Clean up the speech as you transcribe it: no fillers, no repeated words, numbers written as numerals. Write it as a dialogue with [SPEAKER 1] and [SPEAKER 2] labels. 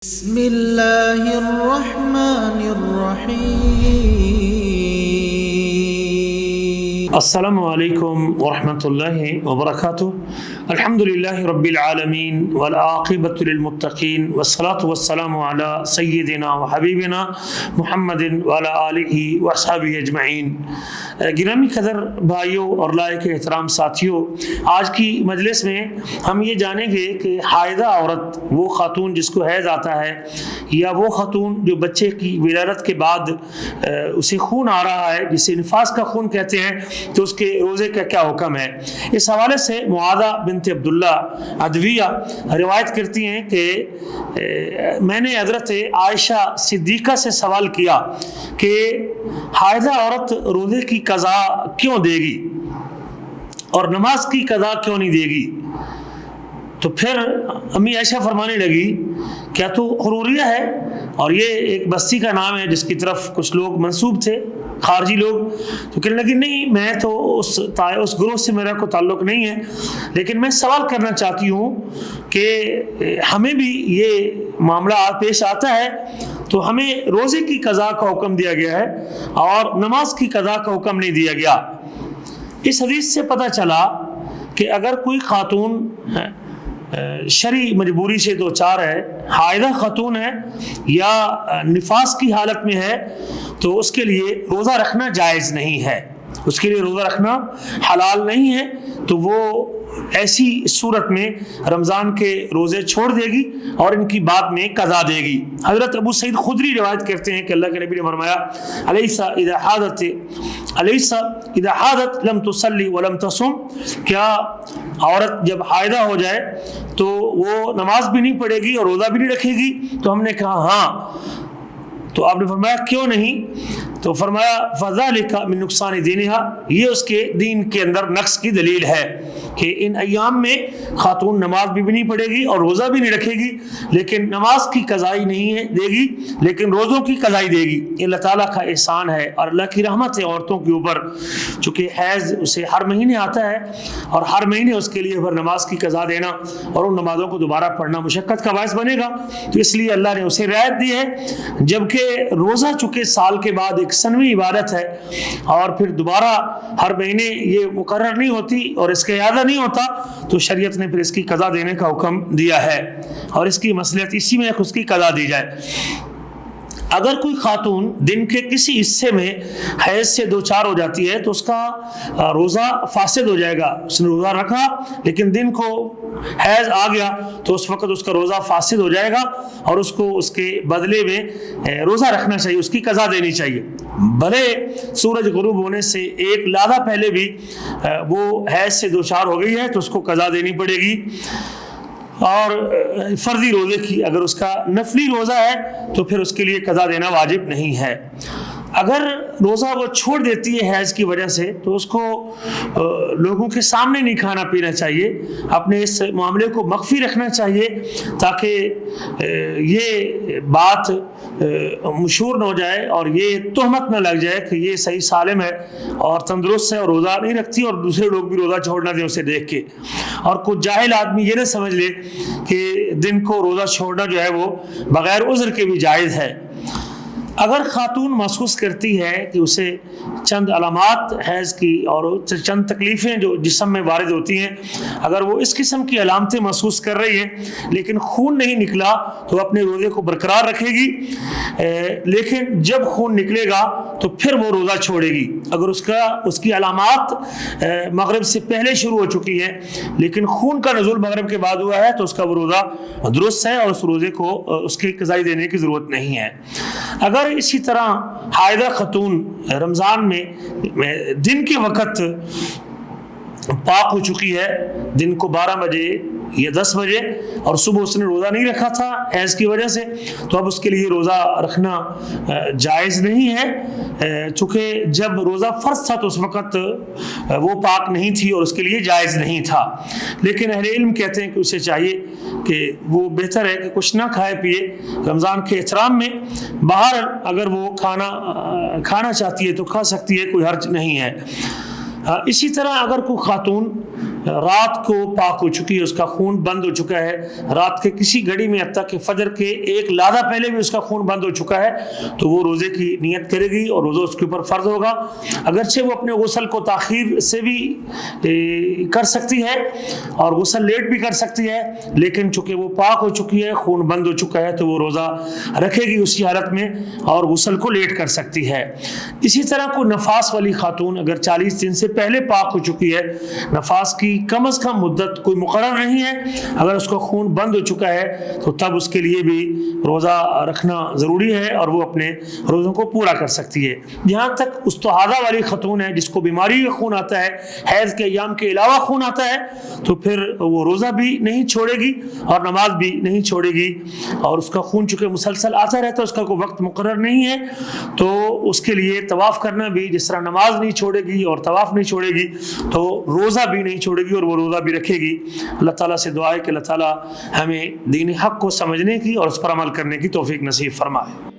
[SPEAKER 1] بسم اللہ الرحمن الرحیم۔
[SPEAKER 2] السلام علیکم ورحمۃ اللہ وبرکاتہ۔ الحمد للہ رب العالمین والعاقبۃ للمتقین والصلاۃ والسلام علی سیدنا وحبیبنا محمد وعلی آلہ واصحابہ اجمعین۔ گرامی قدر بھائیوں اور لائق احترام ساتھیوں، آج کی مجلس میں ہم یہ جانیں گے کہ حائضہ عورت وہ خاتون جس کو حیض آتا ہے، یا وہ خاتون جو بچے کی ولادت کے بعد اسے خون آ رہا ہے جسے نفاس کا خون کہتے ہیں، تو اس کے روزے کا کیا حکم ہے۔ اس حوالے سے معاذہ بنت عبداللہ عدویہ روایت کرتی ہیں کہ میں نے حضرت عائشہ صدیقہ سے سوال کیا کہ حائضہ عورت روزے کی قضا کیوں دے گی اور نماز کی قضا کیوں نہیں دے گی؟ تو پھر امی عائشہ فرمانے لگی کیا تو حروریہ ہے؟ اور یہ ایک بستی کا نام ہے جس کی طرف کچھ لوگ منسوب تھے، خارجی لوگ۔ تو کہنے لگی نہیں، میں تو اس گروہ سے میرا کوئی تعلق نہیں ہے، لیکن میں سوال کرنا چاہتی ہوں کہ ہمیں بھی یہ معاملہ پیش آتا ہے تو ہمیں روزے کی قضا کا حکم دیا گیا ہے اور نماز کی قضا کا حکم نہیں دیا گیا۔ اس حدیث سے پتہ چلا کہ اگر کوئی خاتون شرعی مجبوری سے دو چار ہے، حائضہ خاتون ہے یا نفاس کی حالت میں ہے، تو اس کے لیے روزہ رکھنا جائز نہیں ہے، اس کے لیے روزہ رکھنا حلال نہیں ہے۔ تو وہ ایسی صورت میں رمضان کے روزے چھوڑ دے گی اور ان کی بعد میں قضا دے گی۔ حضرت ابو سعید خدری روایت کرتے ہیں کہ اللہ کے نبی نے فرمایا الیس اذا حاضت لم تصلی ولم تصم، کیا عورت جب حائضہ ہو جائے تو وہ نماز بھی نہیں پڑھے گی اور روزہ بھی نہیں رکھے گی؟ تو ہم نے کہا ہاں۔ تو آپ نے فرمایا کیوں نہیں؟ تو فرمایا فذلک من نقصان دینہا، یہ اس کے دین کے اندر نقص کی دلیل ہے کہ ان ایام میں خاتون نماز بھی نہیں پڑھے گی اور روزہ بھی نہیں رکھے گی، لیکن نماز کی قضائی نہیں ہے دے گی، لیکن روزوں کی قضائی دے گی۔ یہ اللہ تعالیٰ کا احسان ہے اور اللہ کی رحمت ہے عورتوں کے اوپر، چونکہ حیض اسے ہر مہینے آتا ہے اور ہر مہینے اس کے لیے پھر نماز کی قضا دینا اور ان نمازوں کو دوبارہ پڑھنا مشقت کا باعث بنے گا، تو اس لیے اللہ نے اسے رعایت دی ہے۔ جبکہ روزہ چونکہ سال کے بعد ایک سنوی عبادت ہے اور پھر دوبارہ ہر مہینے یہ مقرر نہیں ہوتی اور اس کا اعادہ نہیں ہوتا، تو شریعت نے پھر اس کی قضا دینے کا حکم دیا ہے اور اس کی مصلحت اسی میں اس کی قضا دی جائے۔ اگر کوئی خاتون دن کے کسی حصے میں حیض سے دوچار ہو جاتی ہے تو اس کا روزہ فاسد ہو جائے گا۔ اس نے روزہ رکھا لیکن دن کو حیض آ گیا تو اس وقت اس کا روزہ فاسد ہو جائے گا اور اس کو اس کے بدلے میں روزہ رکھنا چاہیے، اس کی قضا دینی چاہیے۔ بھلے سورج غروب ہونے سے ایک لحظہ پہلے بھی وہ حیض سے دوچار ہو گئی ہے تو اس کو قضا دینی پڑے گی۔ اور فرضی روزے کی اگر اس کا نفلی روزہ ہے تو پھر اس کے لیے قضا دینا واجب نہیں ہے۔ اگر روزہ وہ چھوڑ دیتی ہے حیض کی وجہ سے تو اس کو لوگوں کے سامنے نہیں کھانا پینا چاہیے، اپنے اس معاملے کو مخفی رکھنا چاہیے تاکہ یہ بات مشہور نہ ہو جائے اور یہ تہمت نہ لگ جائے کہ یہ صحیح سالم ہے اور تندرست ہے اور روزہ نہیں رکھتی اور دوسرے لوگ بھی روزہ چھوڑنا دیں اسے دیکھ کے، اور کچھ جاہل آدمی یہ نہ سمجھ لے کہ دن کو روزہ چھوڑنا جو ہے وہ بغیر عذر کے بھی جائز ہے۔ اگر خاتون محسوس کرتی ہے کہ اسے چند علامات حیض کی اور چند تکلیفیں جو جسم میں وارد ہوتی ہیں، اگر وہ اس قسم کی علامتیں محسوس کر رہی ہے لیکن خون نہیں نکلا تو اپنے روزے کو برقرار رکھے گی، لیکن جب خون نکلے گا تو پھر وہ روزہ چھوڑے گی۔ اگر اس کی علامات مغرب سے پہلے شروع ہو چکی ہیں لیکن خون کا نزول مغرب کے بعد ہوا ہے تو اس کا وہ روزہ درست ہے اور اس روزے کو اس کی قضائی دینے کی ضرورت نہیں ہے۔ اگر اسی طرح حائضہ خاتون رمضان میں دن کے وقت پاک ہو چکی ہے، دن کو 12 بجے یا 10 بجے، اور صبح اس نے روزہ نہیں رکھا تھا حیض کی وجہ سے، تو اب اس کے لیے روزہ رکھنا جائز نہیں ہے، چونکہ جب روزہ فرض تھا تو اس وقت وہ پاک نہیں تھی اور اس کے لیے جائز نہیں تھا۔ لیکن اہل علم کہتے ہیں کہ اسے چاہیے کہ وہ بہتر ہے کہ کچھ نہ کھائے پیے رمضان کے احترام میں، باہر اگر وہ کھانا چاہتی ہے تو کھا سکتی ہے، کوئی حرج نہیں ہے۔ اسی طرح اگر کوئی خاتون رات کو پاک ہو چکی ہے، اس کا خون بند ہو چکا ہے، رات کے کسی گھڑی میں حتیٰ کہ فجر کے ایک لادہ پہلے بھی اس کا خون بند ہو چکا ہے، تو وہ روزے کی نیت کرے گی اور روزہ اس کے اوپر فرض ہوگا۔ اگرچہ وہ اپنے غسل کو تاخیر سے بھی کر سکتی ہے اور غسل لیٹ بھی کر سکتی ہے، لیکن چونکہ وہ پاک ہو چکی ہے، خون بند ہو چکا ہے، تو وہ روزہ رکھے گی اسی حالت میں اور غسل کو لیٹ کر سکتی ہے۔ اسی طرح کوئی نفاس والی خاتون اگر 40 دن سے پہلے پاک ہو چکی ہے، نفاس کی کم از کم مدت کوئی مقرر نہیں ہے، اگر اس کا خون بند ہو چکا ہے تو تب اس کے لیے بھی روزہ رکھنا ضروری ہے اور وہ اپنے روزوں کو پورا کر سکتی ہے۔ جہاں تک استحاضہ والی خاتون ہے، جس کو بیماری کا خون آتا ہے، حیض کے ایام کے علاوہ خون آتا ہے، تو پھر وہ روزہ بھی نہیں چھوڑے گی اور نماز بھی نہیں چھوڑے گی، اور اس کا خون چونکہ مسلسل آتا رہتا ہے، اس کا کوئی وقت مقرر نہیں ہے، تو اس کے لیے طواف کرنا بھی جس طرح نماز نہیں چھوڑے گی اور طواف نہیں چھوڑے گی، تو روزہ بھی نہیں چھوڑے گی اور وہ روزہ بھی رکھے گی۔ اللہ تعالیٰ سے دعا ہے کہ اللہ تعالیٰ ہمیں دین حق کو سمجھنے کی اور اس پر عمل کرنے کی توفیق نصیب فرمائے۔